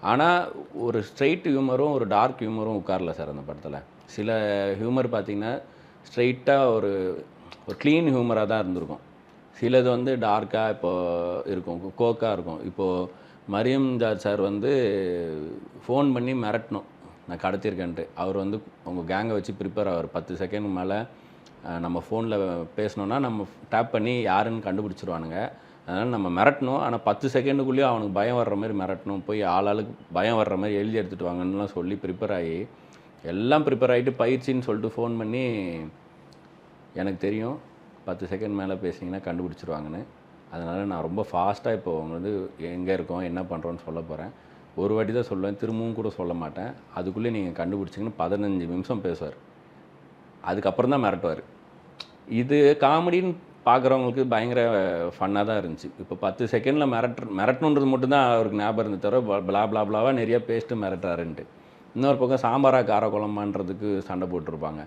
ஆனால் ஒரு ஸ்ட்ரெயிட் ஹியூமரும் ஒரு டார்க் ஹியூமரும் உட்காரல சார் அந்த படத்தில். சில ஹியூமர் பார்த்திங்கன்னா ஸ்ட்ரெயிட்டாக ஒரு ஒரு க்ளீன் ஹியூமராக தான் இருந்திருக்கும். சிலது வந்து டார்க்காக இப்போது இருக்கும், கோக்காக இருக்கும். இப்போது மரியம் ஜார்ஜ் சார் வந்து ஃபோன் பண்ணி மிரட்டணும், நான் கடத்தியிருக்கேன்ட்டு. அவர் வந்து உங்கள் கேங்கை வச்சு ப்ரிப்பேர் ஆவார். 10 செகண்ட் மேலே நம்ம ஃபோனில் பேசினோன்னா நம்ம டேப் பண்ணி யாருன்னு கண்டுபிடிச்சிருவானுங்க. அதனால் நம்ம மிரட்டணும். ஆனால் 10 செகண்டுக்குள்ளேயே அவனுக்கு பயம் வர்ற மாதிரி மிரட்டணும். போய் ஆளாளுக்கு பயம் வர்ற மாதிரி எழுதி எடுத்துகிட்டு வாங்கன்னுலாம் சொல்லி ப்ரிப்பேர் ஆகி, எல்லாம் ப்ரிப்பேர் ஆகிட்டு பயிற்சின்னு சொல்லிட்டு ஃபோன் பண்ணி, எனக்கு தெரியும் 10 செகண்ட் மேலே பேசிங்கன்னா கண்டுபிடிச்சிருவாங்கன்னு. அதனால் நான் ரொம்ப ஃபாஸ்ட்டாக இப்போ அவங்க வந்து எங்கே இருக்கோம் என்ன பண்ணுறோன்னு சொல்ல போகிறேன். ஒரு வாட்டி தான் சொல்லுவேன், திரும்பவும் கூட சொல்ல மாட்டேன். அதுக்குள்ளே நீங்கள் கண்டுபிடிச்சிங்கன்னு 15 நிமிஷம் பேசுவார். அதுக்கப்புறம் தான் மிரட்டுவார். இது காமெடின்னு பார்க்குறவங்களுக்கு பயங்கர ஃபன்னாக தான் இருந்துச்சு. இப்போ 10 செகண்டில் மிரட்டணுன்றது மட்டும்தான் அவருக்கு ஞாபகம் இருந்தது தவிர பிளா பிளா பிளாவாக நிறையா பேசிட்டு மிரட்டுறாருன்ட்டு. இன்னொரு பக்கம் சாம்பாரா கார குழம்பான்றதுக்கு சண்டை போட்டிருப்பாங்க.